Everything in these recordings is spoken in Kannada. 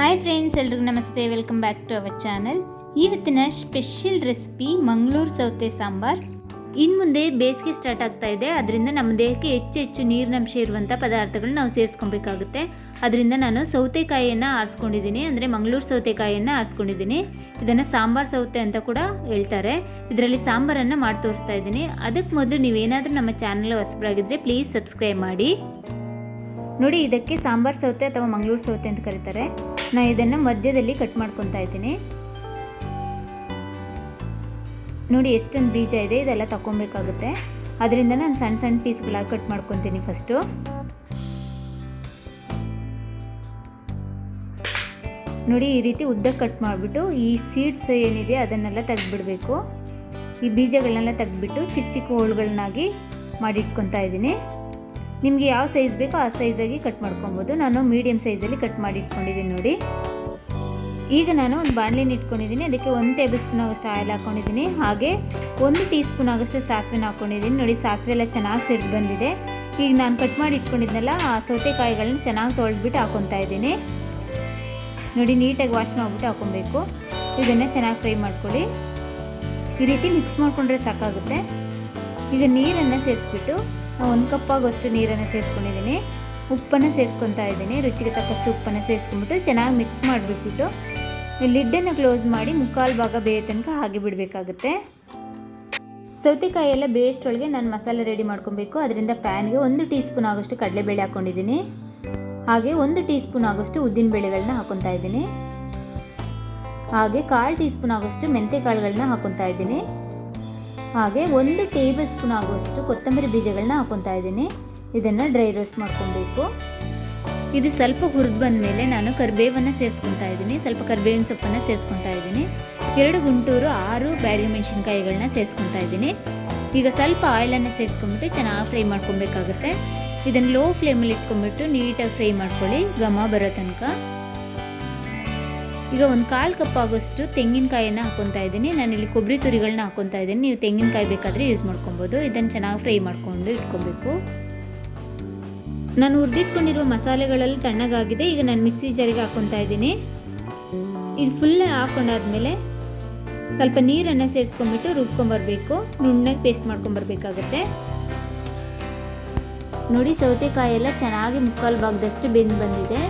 ಹಾಯ್ ಫ್ರೆಂಡ್ಸ್, ಎಲ್ರಿಗೂ ನಮಸ್ತೆ. Welcome back to our channel. ಇವತ್ತಿನ ಸ್ಪೆಷಲ್ ರೆಸಿಪಿ ಮಂಗಳೂರು ಸೌತೆ ಸಾಂಬಾರ್. ಇನ್ನು ಮುಂದೆ ಬೇಸಿಗೆ ಸ್ಟಾರ್ಟ್ ಆಗ್ತಾ ಇದೆ. ಅದರಿಂದ ನಮ್ಮ ದೇಹಕ್ಕೆ ಹೆಚ್ಚು ನೀರಿನಂಶ ಇರುವಂಥ ಪದಾರ್ಥಗಳನ್ನ ನಾವು ಸೇರಿಸ್ಕೊಬೇಕಾಗುತ್ತೆ. ಅದರಿಂದ ನಾನು ಸೌತೆಕಾಯಿಯನ್ನು ಆರಿಸ್ಕೊಂಡಿದ್ದೀನಿ, ಅಂದರೆ ಮಂಗಳೂರು ಸೌತೆಕಾಯಿಯನ್ನು ಆರಿಸ್ಕೊಂಡಿದ್ದೀನಿ. ಇದನ್ನು ಸಾಂಬಾರ್ ಸೌತೆ ಅಂತ ಕೂಡ ಹೇಳ್ತಾರೆ. ಇದರಲ್ಲಿ ಸಾಂಬಾರನ್ನು ಮಾಡಿ ತೋರಿಸ್ತಾ ಇದ್ದೀನಿ. ಅದಕ್ಕೆ ಮೊದಲು ನೀವೇನಾದರೂ ನಮ್ಮ ಚಾನಲ್ ಹೊಸಬರಾಗಿದ್ದರೆ ಪ್ಲೀಸ್ ಸಬ್ಸ್ಕ್ರೈಬ್ ಮಾಡಿ. ನೋಡಿ, ಇದಕ್ಕೆ ಸಾಂಬಾರ್ ಸೌತೆ ಅಥವಾ ಮಂಗಳೂರು ಸೌತೆ ಅಂತ ಕರೀತಾರೆ. ನಾನು ಇದನ್ನು ಮಧ್ಯದಲ್ಲಿ ಕಟ್ ಮಾಡ್ಕೊತಾ ಇದ್ದೀನಿ. ನೋಡಿ ಎಷ್ಟೊಂದು ಬೀಜ ಇದೆ, ಇದೆಲ್ಲ ತಗೊಬೇಕಾಗುತ್ತೆ. ಅದರಿಂದ ನಾನು ಸಣ್ಣ ಸಣ್ಣ ಪೀಸ್ಗಳಾಗಿ ಕಟ್ ಮಾಡ್ಕೊತೀನಿ. ಫಸ್ಟು ನೋಡಿ, ಈ ರೀತಿ ಉದ್ದ ಕಟ್ ಮಾಡಿಬಿಟ್ಟು ಈ ಸೀಡ್ಸ್ ಏನಿದೆ ಅದನ್ನೆಲ್ಲ ತೆಗೆದುಬಿಡಬೇಕು. ಈ ಬೀಜಗಳನ್ನೆಲ್ಲ ತೆಗೆದುಬಿಟ್ಟು ಚಿಕ್ಕ ಚಿಕ್ಕ ಹೋಳುಗಳನ್ನಾಗಿ ಮಾಡಿಟ್ಕೊತಾ ಇದ್ದೀನಿ. ನಿಮಗೆ ಯಾವ ಸೈಜ್ ಬೇಕೋ ಆ ಸೈಜಾಗಿ ಕಟ್ ಮಾಡ್ಕೊಬೋದು. ನಾನು ಮೀಡಿಯಮ್ ಸೈಜಲ್ಲಿ ಕಟ್ ಮಾಡಿ ಇಟ್ಕೊಂಡಿದ್ದೀನಿ. ನೋಡಿ, ಈಗ ನಾನು ಒಂದು ಬಾಣಲಿನ ಇಟ್ಕೊಂಡಿದ್ದೀನಿ. ಅದಕ್ಕೆ 1 ಟೇಬಲ್ ಸ್ಪೂನ್ ಆಗೋಷ್ಟು ಆಯಿಲ್ ಹಾಕ್ಕೊಂಡಿದ್ದೀನಿ. ಹಾಗೆ 1 ಟೀ ಸ್ಪೂನ್ ಆಗೋಷ್ಟು ಸಾಸಿವೆನ ಹಾಕ್ಕೊಂಡಿದ್ದೀನಿ. ನೋಡಿ, ಸಾಸಿವೆ ಎಲ್ಲ ಚೆನ್ನಾಗಿ ಸಿಡ್ದು ಬಂದಿದೆ. ಈಗ ನಾನು ಕಟ್ ಮಾಡಿ ಇಟ್ಕೊಂಡಿದ್ನಲ್ಲ ಆ ಸೌತೆಕಾಯಿಗಳನ್ನ ಚೆನ್ನಾಗಿ ತೊಳೆದ್ಬಿಟ್ಟು ಹಾಕ್ಕೊತಾ ಇದ್ದೀನಿ. ನೋಡಿ, ನೀಟಾಗಿ ವಾಶ್ ಮಾಡಿಬಿಟ್ಟು ಹಾಕ್ಕೊಬೇಕು. ಇದನ್ನು ಚೆನ್ನಾಗಿ ಫ್ರೈ ಮಾಡ್ಕೊಳ್ಳಿ. ಈ ರೀತಿ ಮಿಕ್ಸ್ ಮಾಡಿಕೊಂಡ್ರೆ ಸಾಕಾಗುತ್ತೆ. ಈಗ ನೀರನ್ನು ಸೇರಿಸ್ಬಿಟ್ಟು 1 ಕಪ್ ಆಗೋಷ್ಟು ನೀರನ್ನು ಸೇರಿಸ್ಕೊಂಡಿದ್ದೀನಿ. ಉಪ್ಪನ್ನು ಸೇರಿಸ್ಕೊತಾ ಇದ್ದೀನಿ. ರುಚಿಗೆ ತಕ್ಕಷ್ಟು ಉಪ್ಪನ್ನು ಸೇರಿಸ್ಕೊಂಡ್ಬಿಟ್ಟು ಚೆನ್ನಾಗಿ ಮಿಕ್ಸ್ ಮಾಡಿಬಿಟ್ಬಿಟ್ಟು ಲಿಡ್ಡನ್ನು ಕ್ಲೋಸ್ ಮಾಡಿ 3/4 ಭಾಗ ಬೇಯೋ ತನಕ ಹಾಗೆ ಬಿಡಬೇಕಾಗುತ್ತೆ. ಸೌತೆಕಾಯಿ ಎಲ್ಲ ಬೇಯಷ್ಟೊಳಗೆ ನಾನು ಮಸಾಲೆ ರೆಡಿ ಮಾಡ್ಕೊಬೇಕು. ಅದರಿಂದ ಪ್ಯಾನ್ಗೆ 1 ಟೀ ಸ್ಪೂನ್ ಆಗೋಷ್ಟು ಕಡಲೆಬೇಳೆ ಹಾಕ್ಕೊಂಡಿದ್ದೀನಿ. ಹಾಗೆ 1 ಟೀ ಸ್ಪೂನ್ ಆಗೋಷ್ಟು ಉದ್ದಿನ ಬೇಳೆಗಳನ್ನ ಹಾಕ್ಕೊತಾ ಇದ್ದೀನಿ. ಹಾಗೆ 1/4 ಟೀ ಸ್ಪೂನ್ ಆಗೋಷ್ಟು ಮೆಂತ್ಯ ಕಾಳುಗಳನ್ನ ಹಾಕ್ಕೊತಾ ಇದ್ದೀನಿ. ಹಾಗೆ 1 ಟೇಬಲ್ ಸ್ಪೂನ್ ಆಗುವಷ್ಟು ಕೊತ್ತಂಬರಿ ಬೀಜಗಳನ್ನ ಹಾಕ್ಕೊತಾ ಇದ್ದೀನಿ. ಇದನ್ನು ಡ್ರೈ ರೋಸ್ಟ್ ಮಾಡ್ಕೊಬೇಕು. ಇದು ಸ್ವಲ್ಪ ಹುರಿದು ಬಂದಮೇಲೆ ನಾನು ಕರಿಬೇವನ್ನು ಸೇರಿಸ್ಕೊತಾ ಇದ್ದೀನಿ. ಸ್ವಲ್ಪ ಕರಿಬೇವಿನ ಸೊಪ್ಪನ್ನು ಸೇರಿಸ್ಕೊತಾ ಇದ್ದೀನಿ. 2 ಗುಂಟೂರು 6 ಬ್ಯಾಡಗಿ ಮೆಣಸಿನ್ಕಾಯಿಗಳನ್ನ ಸೇರಿಸ್ಕೊತಾ ಇದ್ದೀನಿ. ಈಗ ಸ್ವಲ್ಪ ಆಯಿಲನ್ನು ಸೇರಿಸ್ಕೊಂಡ್ಬಿಟ್ಟು ಚೆನ್ನಾಗಿ ಫ್ರೈ ಮಾಡ್ಕೊಬೇಕಾಗುತ್ತೆ. ಇದನ್ನು ಲೋ ಫ್ಲೇಮಲ್ಲಿ ಇಟ್ಕೊಂಡ್ಬಿಟ್ಟು ನೀಟಾಗಿ ಫ್ರೈ ಮಾಡ್ಕೊಳ್ಳಿ, ಘಮ ಬರೋ ತನಕ. ಈಗ 1/4 ಕಪ್ ಆಗೋಷ್ಟು ತೆಂಗಿನಕಾಯಿಯನ್ನು ಹಾಕ್ಕೊತಾ ಇದ್ದೀನಿ. ನಾನಿಲ್ಲಿ ಕೊಬ್ಬರಿ ತುರಿಗಳನ್ನ ಹಾಕ್ಕೊತಾ ಇದ್ದೀನಿ. ನೀವು ತೆಂಗಿನಕಾಯಿ ಬೇಕಾದರೆ ಯೂಸ್ ಮಾಡ್ಕೊಬೋದು. ಇದನ್ನು ಚೆನ್ನಾಗಿ ಫ್ರೈ ಮಾಡ್ಕೊಂಡು ಇಟ್ಕೊಬೇಕು. ನಾನು ಹುರಿದಿಟ್ಕೊಂಡಿರುವ ಮಸಾಲೆಗಳೆಲ್ಲ ತಣ್ಣಗಾಗಿದೆ. ಈಗ ನಾನು ಮಿಕ್ಸಿ ಜಾರಿಗೆ ಹಾಕ್ಕೊತಾ ಇದ್ದೀನಿ. ಇದು ಫುಲ್ ಹಾಕ್ಕೊಂಡಾದ್ಮೇಲೆ ಸ್ವಲ್ಪ ನೀರನ್ನು ಸೇರಿಸ್ಕೊಂಡ್ಬಿಟ್ಟು ರುಬ್ಕೊಂಬರ್ಬೇಕು. ನುಣ್ಣಗೆ ಪೇಸ್ಟ್ ಮಾಡ್ಕೊಂಬರ್ಬೇಕಾಗತ್ತೆ. ನೋಡಿ, ಸೌತೆಕಾಯಿ ಎಲ್ಲ ಚೆನ್ನಾಗಿ 3/4 ಭಾಗದಷ್ಟು ಬೆಂದು ಬಂದಿದೆ.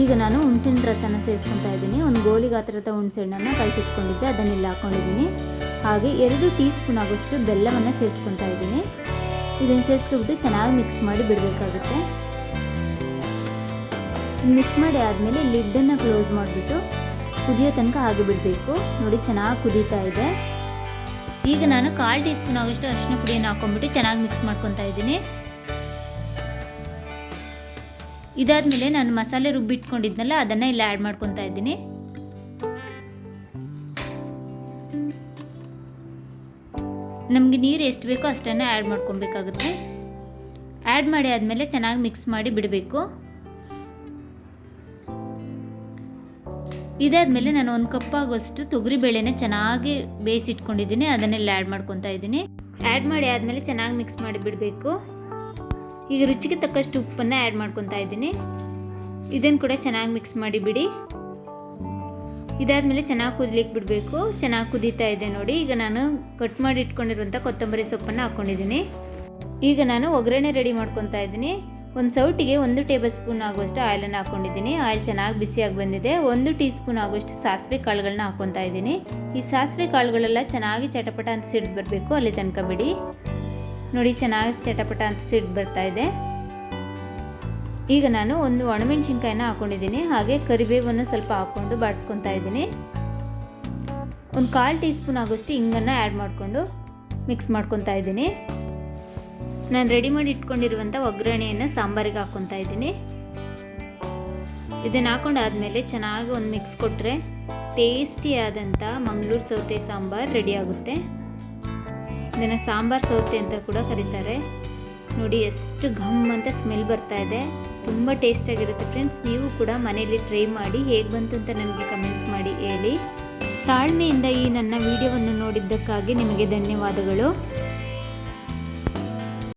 ಈಗ ನಾನು ಹುಣಸೆಹಣ್ಣು ರಸನ ಸೇರಿಸ್ಕೊತಾ ಇದ್ದೀನಿ. ಒಂದು ಗೋಲಿ ಗಾತ್ರದ ಹುಣಸೆಹಣ್ಣನ್ನು ಕಲಸಿಟ್ಕೊಂಡಿದ್ದೆ, ಅದನ್ನೆಲ್ಲ ಹಾಕ್ಕೊಂಡಿದ್ದೀನಿ. ಹಾಗೆ 2 ಟೀ ಸ್ಪೂನ್ ಆಗೋಷ್ಟು ಬೆಲ್ಲವನ್ನು ಸೇರಿಸ್ಕೊತಾ ಇದ್ದೀನಿ. ಇದನ್ನು ಸೇರಿಸ್ಕೊಬಿಟ್ಟು ಚೆನ್ನಾಗಿ ಮಿಕ್ಸ್ ಮಾಡಿ ಬಿಡಬೇಕಾಗುತ್ತೆ. ಮಿಕ್ಸ್ ಮಾಡಿ ಆದಮೇಲೆ ಲಿಡ್ಡನ್ನು ಕ್ಲೋಸ್ ಮಾಡಿಬಿಟ್ಟು ಕುದಿಯೋ ತನಕ ಹಾಗೆ ಬಿಡಬೇಕು. ನೋಡಿ, ಚೆನ್ನಾಗಿ ಕುದೀತಾ ಇದೆ. ಈಗ ನಾನು 1/4 ಟೀ ಸ್ಪೂನ್ ಆಗೋಷ್ಟು ಅರಿಶಿನ ಪುಡಿಯನ್ನು ಹಾಕ್ಕೊಂಡ್ಬಿಟ್ಟು ಚೆನ್ನಾಗಿ ಮಿಕ್ಸ್ ಮಾಡ್ಕೊತಾ ಇದ್ದೀನಿ. ಇದಾದಮೇಲೆ ನಾನು ಮಸಾಲೆ ರುಬ್ಬಿಟ್ಕೊಂಡಿದ್ನಲ್ಲ ಅದನ್ನು ಇಲ್ಲಿ ಆ್ಯಡ್ ಮಾಡ್ಕೊತಾ ಇದ್ದೀನಿ. ನಮಗೆ ನೀರು ಎಷ್ಟು ಬೇಕೋ ಅಷ್ಟನ್ನು ಆ್ಯಡ್ ಮಾಡ್ಕೊಬೇಕಾಗುತ್ತೆ. ಆ್ಯಡ್ ಮಾಡಿ ಆದಮೇಲೆ ಚೆನ್ನಾಗಿ ಮಿಕ್ಸ್ ಮಾಡಿ ಬಿಡಬೇಕು. ಇದಾದಮೇಲೆ ನಾನು 1 ಕಪ್ ಆಗೋಷ್ಟು ತೊಗರಿಬೇಳೆನ ಚೆನ್ನಾಗಿ ಬೇಯಿಸಿಟ್ಕೊಂಡಿದ್ದೀನಿ. ಅದನ್ನೆಲ್ಲ ಆ್ಯಡ್ ಮಾಡ್ಕೊತಾ ಇದ್ದೀನಿ. ಆ್ಯಡ್ ಮಾಡಿ ಆದಮೇಲೆ ಚೆನ್ನಾಗಿ ಮಿಕ್ಸ್ ಮಾಡಿ ಬಿಡಬೇಕು. ಈಗ ರುಚಿಗೆ ತಕ್ಕಷ್ಟು ಉಪ್ಪನ್ನು ಆ್ಯಡ್ ಮಾಡ್ಕೊತಾ ಇದ್ದೀನಿ. ಇದನ್ನು ಕೂಡ ಚೆನ್ನಾಗಿ ಮಿಕ್ಸ್ ಮಾಡಿ ಬಿಡಿ. ಇದಾದಮೇಲೆ ಚೆನ್ನಾಗಿ ಕುದಿಲಿಕ್ಕೆ ಬಿಡಬೇಕು. ಚೆನ್ನಾಗಿ ಕುದೀತಾ ಇದೆ. ನೋಡಿ, ಈಗ ನಾನು ಕಟ್ ಮಾಡಿ ಇಟ್ಕೊಂಡಿರುವಂಥ ಕೊತ್ತಂಬರಿ ಸೊಪ್ಪನ್ನು ಹಾಕ್ಕೊಂಡಿದ್ದೀನಿ. ಈಗ ನಾನು ಒಗ್ಗರಣೆ ರೆಡಿ ಮಾಡ್ಕೊತಾ ಇದ್ದೀನಿ. ಒಂದು ಸೌಟಿಗೆ 1 ಟೇಬಲ್ ಸ್ಪೂನ್ ಆಗುವಷ್ಟು ಆಯಿಲನ್ನು ಹಾಕ್ಕೊಂಡಿದ್ದೀನಿ. ಆಯಿಲ್ ಚೆನ್ನಾಗಿ ಬಿಸಿಯಾಗಿ ಬಂದಿದೆ. 1 ಟೀ ಸ್ಪೂನ್ ಆಗುವಷ್ಟು ಸಾಸಿವೆ ಕಾಳುಗಳನ್ನ ಹಾಕ್ಕೊತಾ ಇದ್ದೀನಿ. ಈ ಸಾಸಿವೆ ಕಾಳುಗಳೆಲ್ಲ ಚೆನ್ನಾಗಿ ಚಟಪಟ ಅಂತ ಸಿಡ್ದು ಬರಬೇಕು, ಅಲ್ಲಿ ತನಕ ಬಿಡಿ. ನೋಡಿ, ಚೆನ್ನಾಗಿ ಚಟಪಟ ಅಂತ ಸಿಡ್ದು ಬರ್ತಾ ಇದೆ. ಈಗ ನಾನು 1 ಒಣಮೆಣಸಿನ್ಕಾಯಿನ ಹಾಕ್ಕೊಂಡಿದ್ದೀನಿ. ಹಾಗೆ ಕರಿಬೇವನ್ನು ಸ್ವಲ್ಪ ಹಾಕ್ಕೊಂಡು ಬಾಡಿಸ್ಕೊತಾ ಇದ್ದೀನಿ. 1/4 ಟೀ ಸ್ಪೂನ್ ಆಗೋಷ್ಟು ಹಿಂಗನ್ನು ಆ್ಯಡ್ ಮಾಡಿಕೊಂಡು ಮಿಕ್ಸ್ ಮಾಡ್ಕೊತಾ ಇದ್ದೀನಿ. ನಾನು ರೆಡಿ ಮಾಡಿ ಇಟ್ಕೊಂಡಿರುವಂಥ ಒಗ್ಗರಣೆಯನ್ನು ಸಾಂಬಾರಿಗೆ ಹಾಕ್ಕೊತಾ ಇದ್ದೀನಿ. ಇದನ್ನು ಹಾಕೊಂಡಾದ್ಮೇಲೆ ಚೆನ್ನಾಗಿ ಒಂದು ಮಿಕ್ಸ್ ಕೊಟ್ಟರೆ ಟೇಸ್ಟಿಯಾದಂಥ ಮಂಗಳೂರು ಸೌತೆ ಸಾಂಬಾರ್ ರೆಡಿ ಆಗುತ್ತೆ. ಇದನ್ನು ಸಾಂಬಾರ್ ಸೌತೆ ಅಂತ ಕೂಡ ಕರೀತಾರೆ. ನೋಡಿ, ಎಷ್ಟು ಘಮ್ ಅಂತ ಸ್ಮೆಲ್ ಬರ್ತಾ ಇದೆ. ತುಂಬ ಟೇಸ್ಟಾಗಿರುತ್ತೆ ಫ್ರೆಂಡ್ಸ್. ನೀವು ಕೂಡ ಮನೆಯಲ್ಲಿ ಟ್ರೈ ಮಾಡಿ ಹೇಗೆ ಬಂತು ಅಂತ ನನಗೆ ಕಮೆಂಟ್ಸ್ ಮಾಡಿ ಹೇಳಿ. ತಾಳ್ಮೆಯಿಂದ ಈ ನನ್ನ ವಿಡಿಯೋವನ್ನು ನೋಡಿದ್ದಕ್ಕಾಗಿ ನಿಮಗೆ ಧನ್ಯವಾದಗಳು.